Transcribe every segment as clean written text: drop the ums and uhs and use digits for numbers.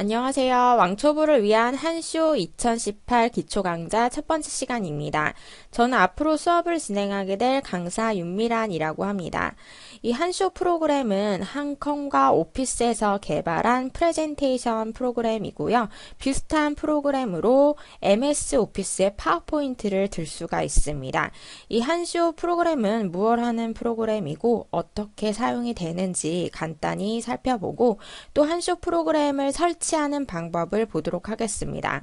안녕하세요. 왕초보를 위한 한쇼 2018 기초강좌 첫 번째 시간입니다. 저는 앞으로 수업을 진행하게 될 강사 윤미란이라고 합니다. 이 한쇼 프로그램은 한컴과 오피스에서 개발한 프레젠테이션 프로그램이고요. 비슷한 프로그램으로 MS 오피스의 파워포인트를 들 수가 있습니다. 이 한쇼 프로그램은 무엇 하는 프로그램이고 어떻게 사용이 되는지 간단히 살펴보고 또 한쇼 프로그램을 설치하는 방법을 보도록 하겠습니다.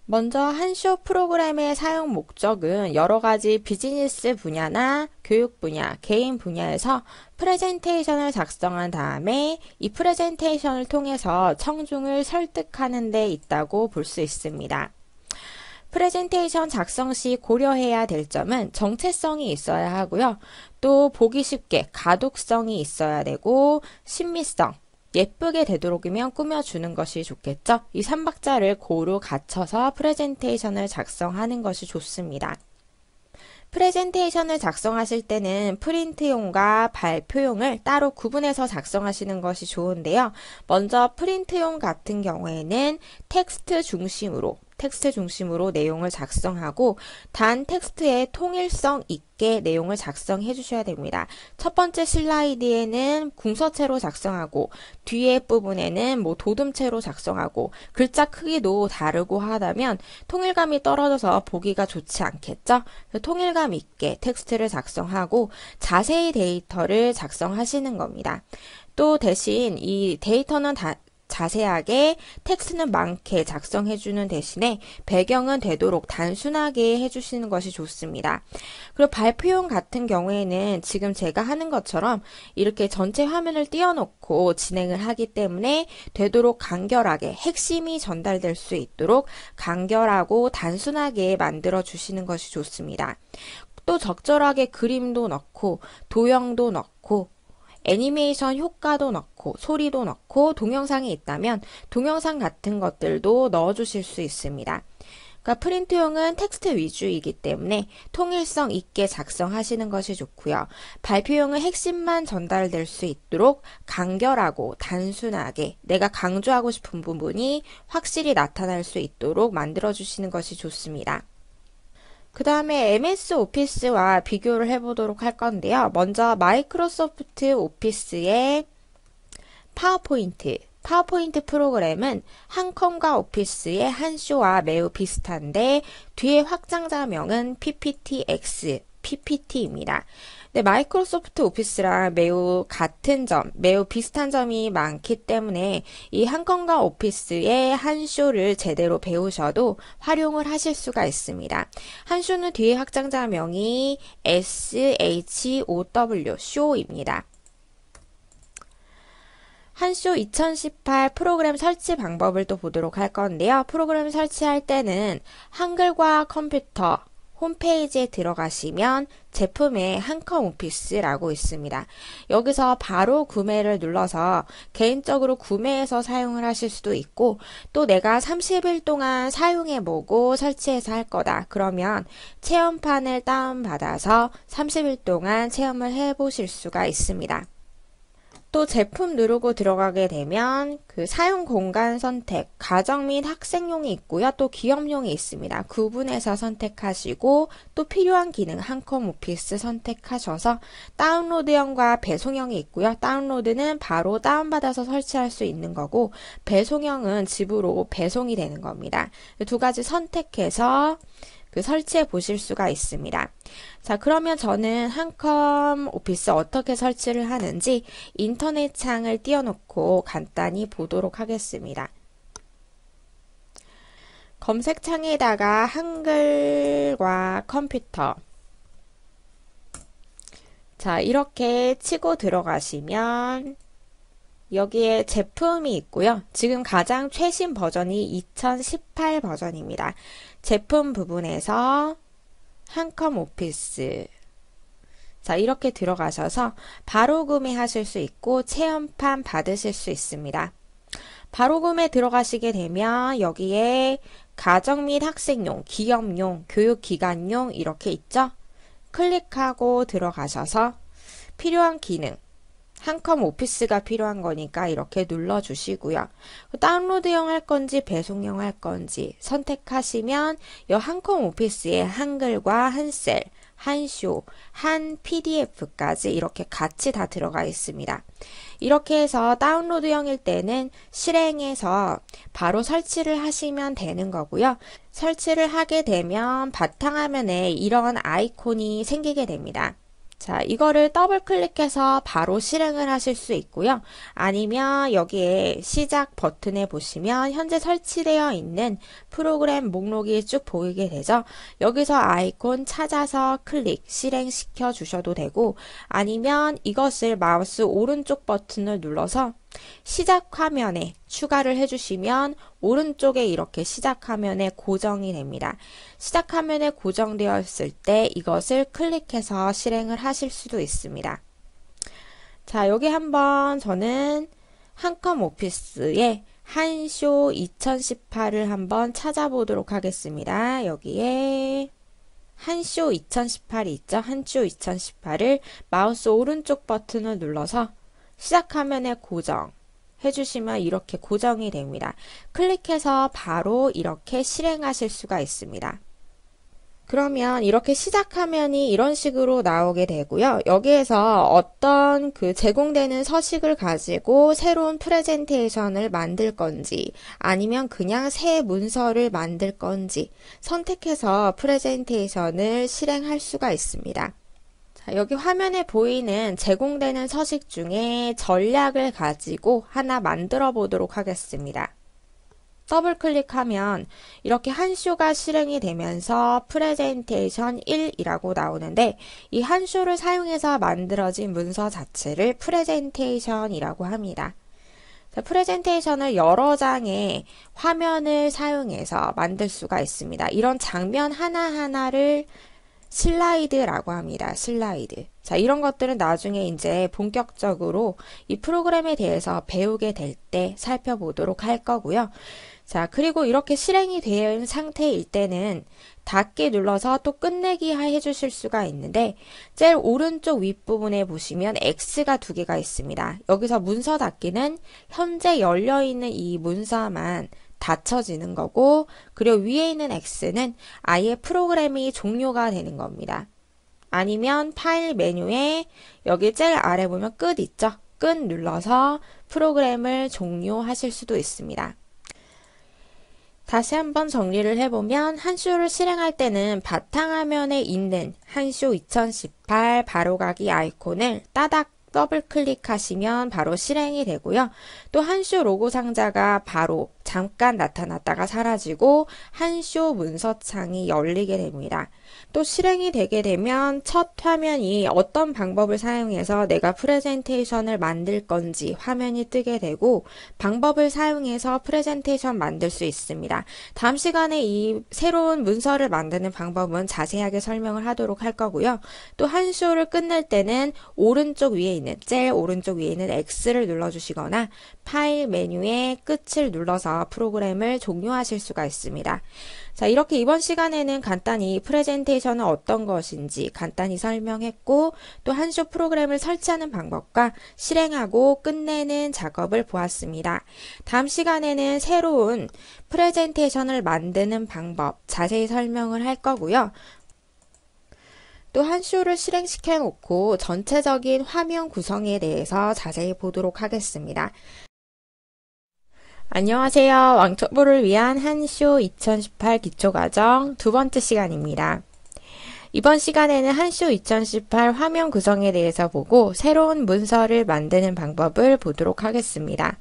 먼저 한쇼 프로그램의 사용 목적은 여러 가지 비즈니스 분야나 교육 분야, 개인 분야에서 프레젠테이션을 작성한 다음에 이 프레젠테이션을 통해서 청중을 설득하는 데 있다고 볼 수 있습니다. 프레젠테이션 작성 시 고려해야 될 점은 정체성이 있어야 하고요. 또 보기 쉽게 가독성이 있어야 되고 신미성, 예쁘게 되도록이면 꾸며주는 것이 좋겠죠. 이 3박자를 고루 갖춰서 프레젠테이션을 작성하는 것이 좋습니다. 프레젠테이션을 작성하실 때는 프린트용과 발표용을 따로 구분해서 작성하시는 것이 좋은데요. 먼저 프린트용 같은 경우에는 텍스트 중심으로 내용을 작성하고 단 텍스트에 통일성 있게 내용을 작성해 주셔야 됩니다. 첫 번째 슬라이드에는 궁서체로 작성하고 뒤에 부분에는 도둠체로 작성하고 글자 크기도 다르고 하다면 통일감이 떨어져서 보기가 좋지 않겠죠? 통일감 있게 텍스트를 작성하고 자세히 데이터를 작성하시는 겁니다. 또 대신 이 데이터는 자세하게 텍스트는 많게 작성해주는 대신에 배경은 되도록 단순하게 해주시는 것이 좋습니다. 그리고 발표용 같은 경우에는 지금 제가 하는 것처럼 이렇게 전체 화면을 띄워놓고 진행을 하기 때문에 되도록 간결하게 핵심이 전달될 수 있도록 간결하고 단순하게 만들어 주시는 것이 좋습니다. 또 적절하게 그림도 넣고 도형도 넣고 애니메이션 효과도 넣고 소리도 넣고 동영상이 있다면 동영상 같은 것들도 넣어주실 수 있습니다. 그러니까 프린트용은 텍스트 위주이기 때문에 통일성 있게 작성하시는 것이 좋고요. 발표용은 핵심만 전달될 수 있도록 간결하고 단순하게 내가 강조하고 싶은 부분이 확실히 나타날 수 있도록 만들어주시는 것이 좋습니다. 그 다음에 MS 오피스와 비교를 해보도록 할 건데요. 먼저 마이크로소프트 오피스의 파워포인트 프로그램은 한컴과 오피스의 한쇼와 매우 비슷한데 뒤에 확장자명은 PPT입니다. 네, 마이크로소프트 오피스랑 매우 같은 점, 매우 비슷한 점이 많기 때문에 이 한컴과 오피스의 한쇼를 제대로 배우셔도 활용을 하실 수가 있습니다. 한쇼는 뒤에 확장자명이 SHOW, 쇼입니다. 한쇼 2018 프로그램 설치 방법을 또 보도록 할 건데요. 프로그램 설치할 때는 한글과 컴퓨터 홈페이지에 들어가시면 제품에 한컴 오피스라고 있습니다. 여기서 바로 구매를 눌러서 개인적으로 구매해서 사용을 하실 수도 있고 또 내가 30일 동안 사용해보고 설치해서 할 거다. 그러면 체험판을 다운받아서 30일 동안 체험을 해보실 수가 있습니다. 또 제품 누르고 들어가게 되면 그 사용 공간 선택, 가정 및 학생용이 있고요. 또 기업용이 있습니다. 구분해서 선택하시고 또 필요한 기능 한컴 오피스 선택하셔서 다운로드형과 배송형이 있고요. 다운로드는 바로 다운받아서 설치할 수 있는 거고 배송형은 집으로 배송이 되는 겁니다. 두 가지 선택해서 설치해 보실 수가 있습니다. 자, 그러면 저는 한컴 오피스 어떻게 설치를 하는지 인터넷 창을 띄워놓고 간단히 보도록 하겠습니다. 검색창에다가 한글과 컴퓨터 자, 이렇게 치고 들어가시면 여기에 제품이 있고요. 지금 가장 최신 버전이 2018 버전입니다. 제품 부분에서 한컴 오피스 자, 이렇게 들어가셔서 바로 구매하실 수 있고 체험판 받으실 수 있습니다. 바로 구매 들어가시게 되면 여기에 가정 및 학생용, 기업용, 교육기관용 이렇게 있죠? 클릭하고 들어가셔서 필요한 기능 한컴 오피스가 필요한 거니까 이렇게 눌러주시고요. 다운로드용 할 건지 배송용 할 건지 선택하시면 이 한컴 오피스에 한글과 한 셀, 한 쇼, 한 PDF까지 이렇게 같이 다 들어가 있습니다. 이렇게 해서 다운로드형일 때는 실행해서 바로 설치를 하시면 되는 거고요. 설치를 하게 되면 바탕화면에 이런 아이콘이 생기게 됩니다. 자, 이거를 더블 클릭해서 바로 실행을 하실 수 있고요. 아니면 여기에 시작 버튼에 보시면 현재 설치되어 있는 프로그램 목록이 쭉 보이게 되죠. 여기서 아이콘 찾아서 클릭, 실행시켜 주셔도 되고, 아니면 이것을 마우스 오른쪽 버튼을 눌러서 시작 화면에 추가를 해주시면 오른쪽에 이렇게 시작 화면에 고정이 됩니다. 시작 화면에 고정되었을 때 이것을 클릭해서 실행을 하실 수도 있습니다. 자, 여기 한번 저는 한컴 오피스의 한쇼 2018을 한번 찾아보도록 하겠습니다. 여기에 한쇼 2018이 있죠. 한쇼 2018을 마우스 오른쪽 버튼을 눌러서 시작 화면에 고정 해주시면 이렇게 고정이 됩니다. 클릭해서 바로 이렇게 실행하실 수가 있습니다. 그러면 이렇게 시작 화면이 이런 식으로 나오게 되고요. 여기에서 어떤 제공되는 서식을 가지고 새로운 프레젠테이션을 만들 건지 아니면 그냥 새 문서를 만들 건지 선택해서 프레젠테이션을 실행할 수가 있습니다. 자, 여기 화면에 보이는 제공되는 서식 중에 전략을 가지고 하나 만들어 보도록 하겠습니다. 더블 클릭하면 이렇게 한 쇼가 실행이 되면서 프레젠테이션 1이라고 나오는데 이 한 쇼를 사용해서 만들어진 문서 자체를 프레젠테이션이라고 합니다. 자, 프레젠테이션을 여러 장의 화면을 사용해서 만들 수가 있습니다. 이런 장면 하나하나를 슬라이드라고 합니다. 슬라이드. 자, 이런 것들은 나중에 이제 본격적으로 이 프로그램에 대해서 배우게 될 때 살펴보도록 할 거고요. 자, 그리고 이렇게 실행이 된 상태일 때는 닫기 눌러서 또 끝내기 해주실 수가 있는데 제일 오른쪽 윗부분에 보시면 X가 두 개가 있습니다. 여기서 문서 닫기는 현재 열려있는 이 문서만 닫혀지는 거고, 그리고 위에 있는 X는 아예 프로그램이 종료가 되는 겁니다. 아니면 파일 메뉴에 여기 제일 아래 보면 끝 있죠? 끝 눌러서 프로그램을 종료하실 수도 있습니다. 다시 한번 정리를 해보면 한쇼를 실행할 때는 바탕화면에 있는 한쇼 2018 바로가기 아이콘을 따닥 더블 클릭하시면 바로 실행이 되고요. 또 한쇼 로고 상자가 바로 잠깐 나타났다가 사라지고 한쇼 문서창이 열리게 됩니다. 또 실행이 되게 되면 첫 화면이 어떤 방법을 사용해서 내가 프레젠테이션을 만들 건지 화면이 뜨게 되고 방법을 사용해서 프레젠테이션 만들 수 있습니다. 다음 시간에 이 새로운 문서를 만드는 방법은 자세하게 설명을 하도록 할 거고요. 또 한쇼를 끝낼 때는 오른쪽 위에 있는 제일 오른쪽 위에 있는 X를 눌러주시거나 파일 메뉴의 끝을 눌러서 프로그램을 종료하실 수가 있습니다. 자, 이렇게 이번 시간에는 간단히 프레젠테이션은 어떤 것인지 간단히 설명했고 또 한쇼 프로그램을 설치하는 방법과 실행하고 끝내는 작업을 보았습니다. 다음 시간에는 새로운 프레젠테이션을 만드는 방법 자세히 설명을 할 거고요. 또 한쇼를 실행시켜 놓고 전체적인 화면 구성에 대해서 자세히 보도록 하겠습니다. 안녕하세요. 왕초보를 위한 한쇼 2018 기초과정 두 번째 시간입니다. 이번 시간에는 한쇼 2018 화면 구성에 대해서 보고 새로운 문서를 만드는 방법을 보도록 하겠습니다.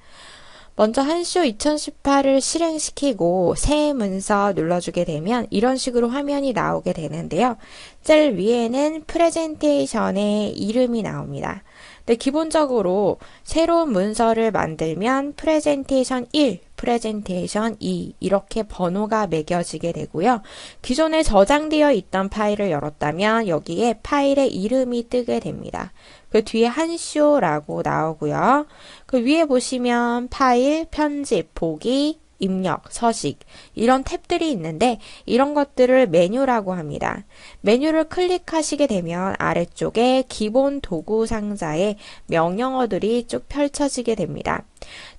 먼저 한쇼 2018을 실행시키고 새 문서 눌러주게 되면 이런 식으로 화면이 나오게 되는데요. 제일 위에는 프레젠테이션의 이름이 나옵니다. 근데 기본적으로 새로운 문서를 만들면 프레젠테이션 1, 프레젠테이션 2 이렇게 번호가 매겨지게 되고요. 기존에 저장되어 있던 파일을 열었다면 여기에 파일의 이름이 뜨게 됩니다. 그 뒤에 한쇼라고 나오고요. 그 위에 보시면 파일, 편집, 보기 입력, 서식 이런 탭들이 있는데 이런 것들을 메뉴라고 합니다. 메뉴를 클릭하시게 되면 아래쪽에 기본 도구 상자에 명령어들이 쭉 펼쳐지게 됩니다.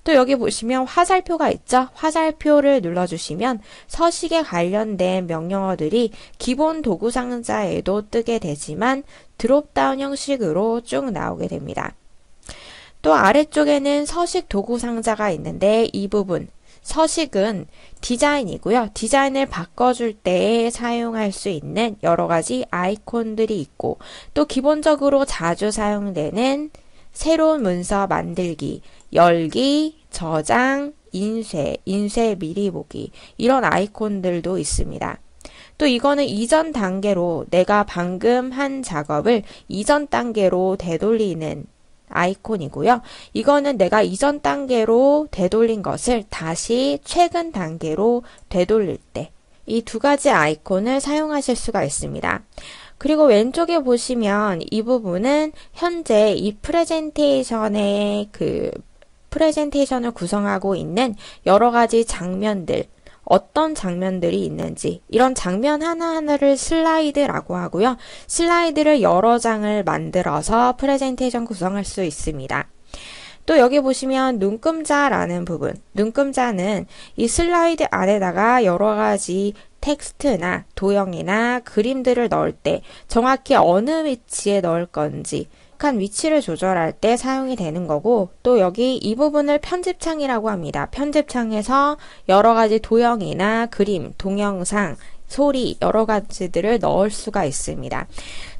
또 여기 보시면 화살표가 있죠? 화살표를 눌러주시면 서식에 관련된 명령어들이 기본 도구 상자에도 뜨게 되지만 드롭다운 형식으로 쭉 나오게 됩니다. 또 아래쪽에는 서식 도구 상자가 있는데 이 부분 서식은 디자인이고요. 디자인을 바꿔줄 때 사용할 수 있는 여러 가지 아이콘들이 있고 또 기본적으로 자주 사용되는 새로운 문서 만들기, 열기, 저장, 인쇄, 인쇄 미리 보기 이런 아이콘들도 있습니다. 또 이거는 이전 단계로 내가 방금 한 작업을 이전 단계로 되돌리는 아이콘이고요. 이거는 내가 이전 단계로 되돌린 것을 다시 최근 단계로 되돌릴 때 이 두 가지 아이콘을 사용하실 수가 있습니다. 그리고 왼쪽에 보시면 이 부분은 현재 이 프레젠테이션의 프레젠테이션을 구성하고 있는 여러 가지 장면들 어떤 장면들이 있는지 이런 장면 하나하나를 슬라이드라고 하고요. 슬라이드를 여러 장을 만들어서 프레젠테이션 구성할 수 있습니다. 또 여기 보시면 눈금자라는 부분, 눈금자는 이 슬라이드 안에다가 여러 가지 텍스트나 도형이나 그림들을 넣을 때 정확히 어느 위치에 넣을 건지 한 위치를 조절할 때 사용이 되는 거고 또 여기 이 부분을 편집창이라고 합니다. 편집창에서 여러 가지 도형이나 그림, 동영상, 소리 여러 가지들을 넣을 수가 있습니다.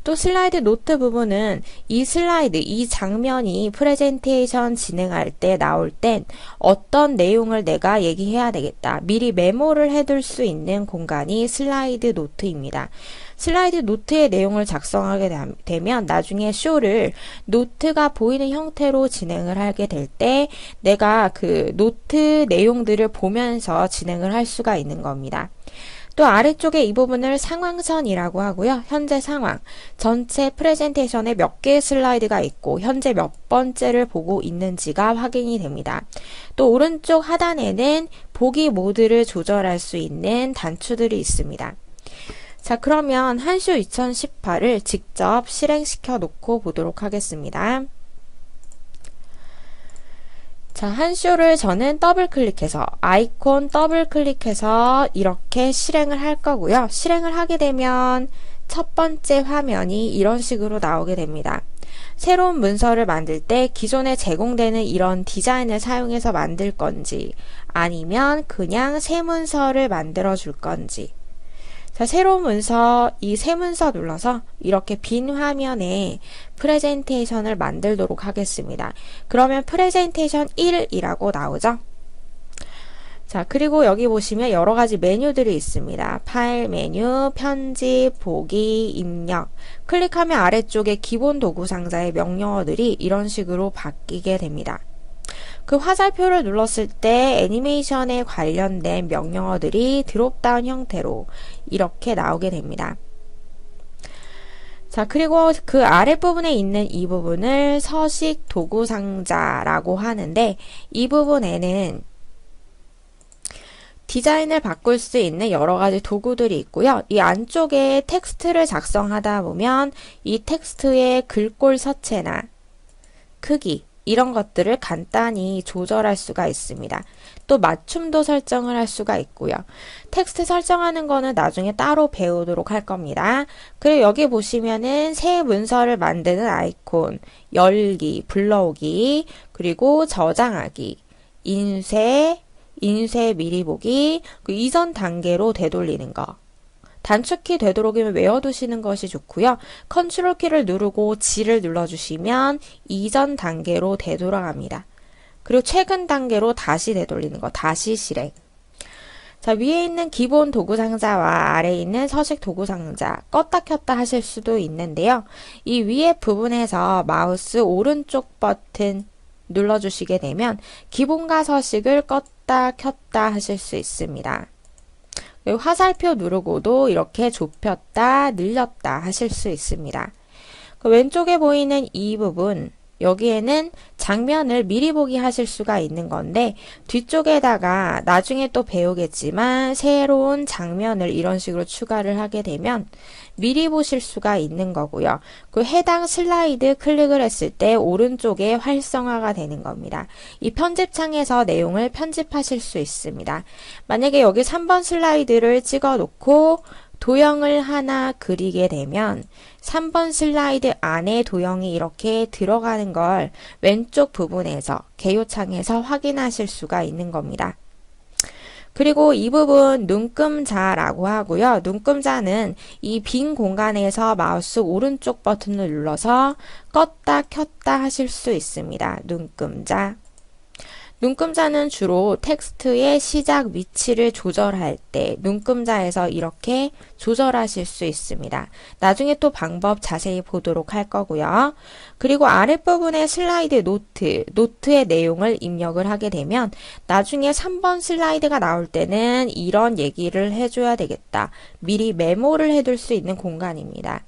또 슬라이드 노트 부분은 이 슬라이드, 이 장면이 프레젠테이션 진행할 때 나올 땐 어떤 내용을 내가 얘기해야 되겠다. 미리 메모를 해둘 수 있는 공간이 슬라이드 노트입니다. 슬라이드 노트의 내용을 작성하게 되면 나중에 쇼를 노트가 보이는 형태로 진행을 하게 될 때 내가 그 노트 내용들을 보면서 진행을 할 수가 있는 겁니다. 또 아래쪽에 이 부분을 상황선이라고 하고요. 현재 상황, 전체 프레젠테이션에 몇 개의 슬라이드가 있고 현재 몇 번째를 보고 있는지가 확인이 됩니다. 또 오른쪽 하단에는 보기 모드를 조절할 수 있는 단추들이 있습니다. 자, 그러면 한쇼 2018을 직접 실행시켜 놓고 보도록 하겠습니다. 자, 한쇼를 저는 더블 클릭해서 아이콘 더블 클릭해서 이렇게 실행을 할 거고요. 실행을 하게 되면 첫 번째 화면이 이런 식으로 나오게 됩니다. 새로운 문서를 만들 때 기존에 제공되는 이런 디자인을 사용해서 만들 건지 아니면 그냥 새 문서를 만들어 줄 건지 자, 새로운 문서, 이 새 문서 눌러서 이렇게 빈 화면에 프레젠테이션을 만들도록 하겠습니다. 그러면 프레젠테이션 1이라고 나오죠? 자, 그리고 여기 보시면 여러 가지 메뉴들이 있습니다. 파일 메뉴, 편집, 보기, 입력. 클릭하면 아래쪽에 기본 도구 상자의 명령어들이 이런 식으로 바뀌게 됩니다. 그 화살표를 눌렀을 때 애니메이션에 관련된 명령어들이 드롭다운 형태로 이렇게 나오게 됩니다. 자, 그리고 그 아랫부분에 있는 이 부분을 서식 도구 상자라고 하는데 이 부분에는 디자인을 바꿀 수 있는 여러 가지 도구들이 있고요. 이 안쪽에 텍스트를 작성하다 보면 이 텍스트의 글꼴 서체나 크기 이런 것들을 간단히 조절할 수가 있습니다. 또 맞춤도 설정을 할 수가 있고요. 텍스트 설정하는 거는 나중에 따로 배우도록 할 겁니다. 그리고 여기 보시면은 새 문서를 만드는 아이콘, 열기, 불러오기, 그리고 저장하기, 인쇄, 인쇄 미리 보기, 이전 단계로 되돌리는 거. 단축키 되도록이면 외워두시는 것이 좋고요. 컨트롤 키를 누르고 G를 눌러주시면 이전 단계로 되돌아갑니다. 그리고 최근 단계로 다시 되돌리는 거, 다시 실행. 자, 위에 있는 기본 도구 상자와 아래에 있는 서식 도구 상자 껐다 켰다 하실 수도 있는데요. 이 위에 부분에서 마우스 오른쪽 버튼 눌러주시게 되면 기본과 서식을 껐다 켰다 하실 수 있습니다. 화살표 누르고도 이렇게 좁혔다, 늘렸다 하실 수 있습니다. 그 왼쪽에 보이는 이 부분, 여기에는 장면을 미리 보기 하실 수가 있는 건데 뒤쪽에다가 나중에 또 배우겠지만 새로운 장면을 이런 식으로 추가를 하게 되면 미리 보실 수가 있는 거고요. 그 해당 슬라이드 클릭을 했을 때 오른쪽에 활성화가 되는 겁니다. 이 편집창에서 내용을 편집하실 수 있습니다. 만약에 여기 3번 슬라이드를 찍어 놓고 도형을 하나 그리게 되면 3번 슬라이드 안에 도형이 이렇게 들어가는 걸 왼쪽 부분에서 개요창에서 확인하실 수가 있는 겁니다. 그리고 이 부분 눈금자라고 하고요. 눈금자는 이 빈 공간에서 마우스 오른쪽 버튼을 눌러서 껐다 켰다 하실 수 있습니다. 눈금자. 눈금자는 주로 텍스트의 시작 위치를 조절할 때 눈금자에서 이렇게 조절하실 수 있습니다. 나중에 또 방법 자세히 보도록 할 거고요. 그리고 아랫부분에 슬라이드 노트의 내용을 입력을 하게 되면 나중에 3번 슬라이드가 나올 때는 이런 얘기를 해줘야 되겠다. 미리 메모를 해둘 수 있는 공간입니다.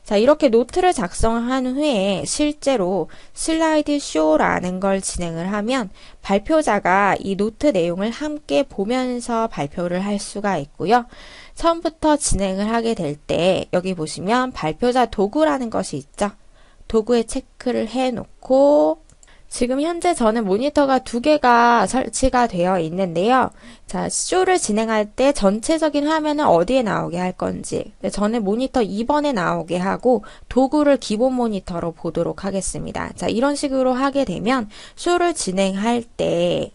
자, 이렇게 노트를 작성한 후에 실제로 슬라이드 쇼라는 걸 진행을 하면 발표자가 이 노트 내용을 함께 보면서 발표를 할 수가 있고요. 처음부터 진행을 하게 될 때 여기 보시면 발표자 도구라는 것이 있죠. 도구에 체크를 해놓고 지금 현재 저는 모니터가 2개가 설치가 되어 있는데요. 자, 쇼를 진행할 때 전체적인 화면은 어디에 나오게 할 건지 저는 모니터 2번에 나오게 하고 도구를 기본 모니터로 보도록 하겠습니다. 자, 이런 식으로 하게 되면 쇼를 진행할 때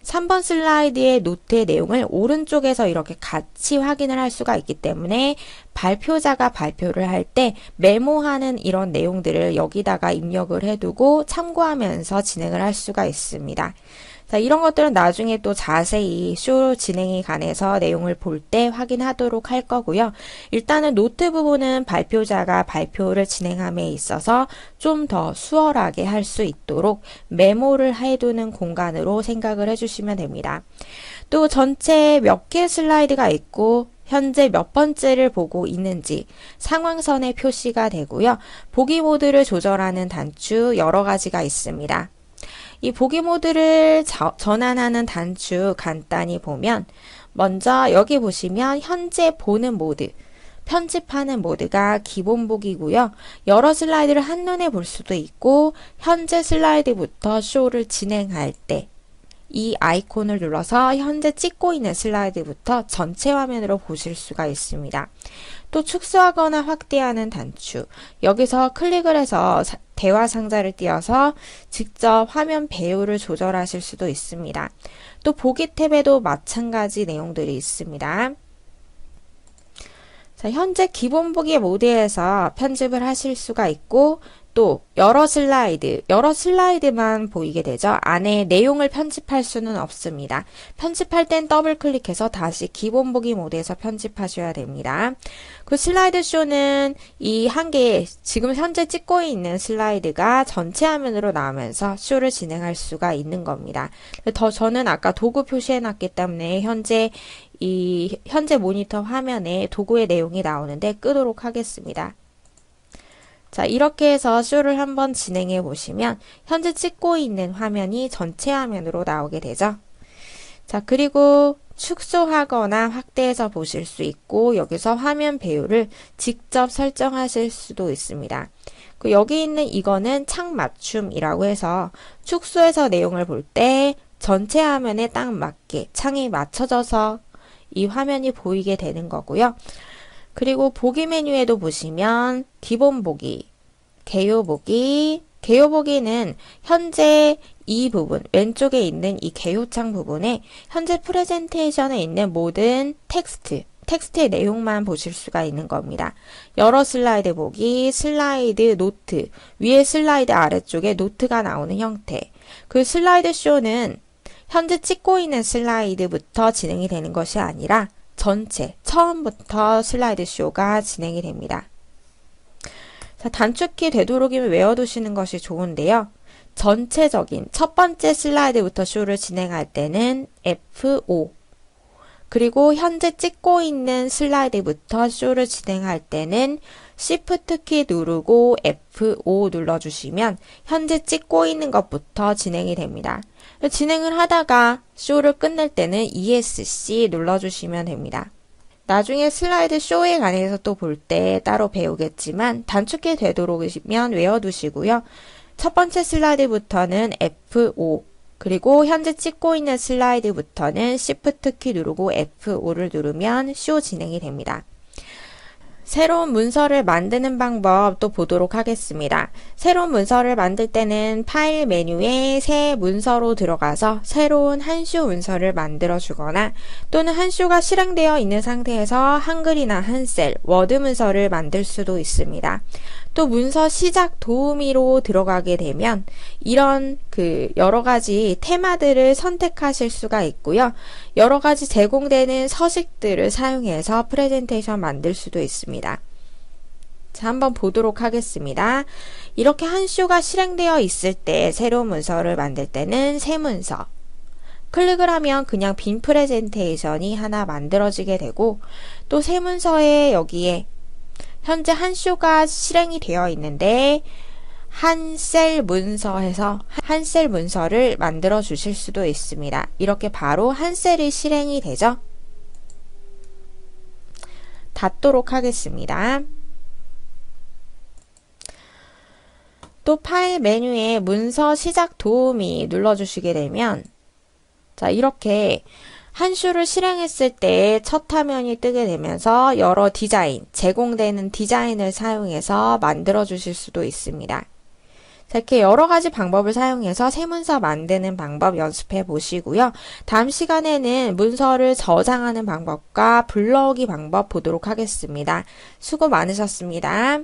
3번 슬라이드의 노트의 내용을 오른쪽에서 이렇게 같이 확인을 할 수가 있기 때문에 발표자가 발표를 할 때 메모하는 이런 내용들을 여기다가 입력을 해두고 참고하면서 진행을 할 수가 있습니다. 자, 이런 것들은 나중에 또 자세히 쇼 진행에 관해서 내용을 볼 때 확인하도록 할 거고요. 일단은 노트 부분은 발표자가 발표를 진행함에 있어서 좀 더 수월하게 할 수 있도록 메모를 해두는 공간으로 생각을 해주시면 됩니다. 또 전체 몇 개 슬라이드가 있고 현재 몇 번째를 보고 있는지 상황선에 표시가 되고요. 보기 모드를 조절하는 단추 여러 가지가 있습니다. 이 보기 모드를 전환하는 단추 간단히 보면 먼저 여기 보시면 현재 보는 모드, 편집하는 모드가 기본 보기고요. 여러 슬라이드를 한눈에 볼 수도 있고 현재 슬라이드부터 쇼를 진행할 때 이 아이콘을 눌러서 현재 찍고 있는 슬라이드부터 전체 화면으로 보실 수가 있습니다. 또 축소하거나 확대하는 단추, 여기서 클릭을 해서 대화 상자를 띄워서 직접 화면 배우를 조절하실 수도 있습니다. 또 보기 탭에도 마찬가지 내용들이 있습니다. 자, 현재 기본 보기 모드에서 편집을 하실 수가 있고 또 여러 슬라이드만 보이게 되죠. 안에 내용을 편집할 수는 없습니다. 편집할 땐 더블 클릭해서 다시 기본 보기 모드에서 편집하셔야 됩니다. 그 슬라이드 쇼는 이 한 개 지금 현재 찍고 있는 슬라이드가 전체 화면으로 나오면서 쇼를 진행할 수가 있는 겁니다. 저는 아까 도구 표시해 놨기 때문에 현재 모니터 화면에 도구의 내용이 나오는데 끄도록 하겠습니다. 자, 이렇게 해서 쇼를 한번 진행해 보시면 현재 찍고 있는 화면이 전체 화면으로 나오게 되죠. 자, 그리고 축소하거나 확대해서 보실 수 있고 여기서 화면 배우를 직접 설정하실 수도 있습니다. 여기 있는 이거는 창 맞춤이라고 해서 축소해서 내용을 볼 때 전체 화면에 딱 맞게 창이 맞춰져서 이 화면이 보이게 되는 거고요. 그리고 보기 메뉴에도 보시면 기본 보기, 개요 보기, 개요 보기는 현재 이 부분, 왼쪽에 있는 이 개요창 부분에 현재 프레젠테이션에 있는 모든 텍스트의 내용만 보실 수가 있는 겁니다. 여러 슬라이드 보기, 슬라이드 노트, 위에 슬라이드 아래쪽에 노트가 나오는 형태. 그 슬라이드 쇼는 현재 찍고 있는 슬라이드부터 진행이 되는 것이 아니라 전체, 처음부터 슬라이드 쇼가 진행이 됩니다. 자, 단축키 되도록이면 외워두시는 것이 좋은데요. 전체적인 첫 번째 슬라이드부터 쇼를 진행할 때는 F5, 그리고 현재 찍고 있는 슬라이드부터 쇼를 진행할 때는 Shift 키 누르고 F5 눌러주시면 현재 찍고 있는 것부터 진행이 됩니다. 진행을 하다가 쇼를 끝낼 때는 ESC 눌러주시면 됩니다. 나중에 슬라이드 쇼에 관해서 또 볼 때 따로 배우겠지만 단축키 되도록이면 외워두시고요. 첫 번째 슬라이드부터는 F5 그리고 현재 찍고 있는 슬라이드부터는 Shift 키 누르고 F5를 누르면 쇼 진행이 됩니다. 새로운 문서를 만드는 방법 또 보도록 하겠습니다. 새로운 문서를 만들 때는 파일 메뉴에 새 문서로 들어가서 새로운 한쇼 문서를 만들어 주거나 또는 한쇼가 실행되어 있는 상태에서 한글이나 한셀, 워드 문서를 만들 수도 있습니다. 또 문서 시작 도우미로 들어가게 되면 이런 여러 가지 테마들을 선택하실 수가 있고요. 여러 가지 제공되는 서식들을 사용해서 프레젠테이션 만들 수도 있습니다. 자, 한번 보도록 하겠습니다. 이렇게 한쇼가 실행되어 있을 때 새로운 문서를 만들 때는 새 문서 클릭을 하면 그냥 빈 프레젠테이션이 하나 만들어지게 되고 또 새 문서에 여기에 현재 한쇼가 실행이 되어 있는데 한셀 문서에서 한셀 문서를 만들어 주실 수도 있습니다. 이렇게 바로 한셀이 실행이 되죠. 닫도록 하겠습니다. 또 파일 메뉴에 문서 시작 도우미 눌러주시게 되면 자, 이렇게 한쇼를 실행했을 때 첫 화면이 뜨게 되면서 여러 디자인, 제공되는 디자인을 사용해서 만들어 주실 수도 있습니다. 자, 이렇게 여러 가지 방법을 사용해서 새 문서 만드는 방법 연습해 보시고요. 다음 시간에는 문서를 저장하는 방법과 불러오기 방법 보도록 하겠습니다. 수고 많으셨습니다.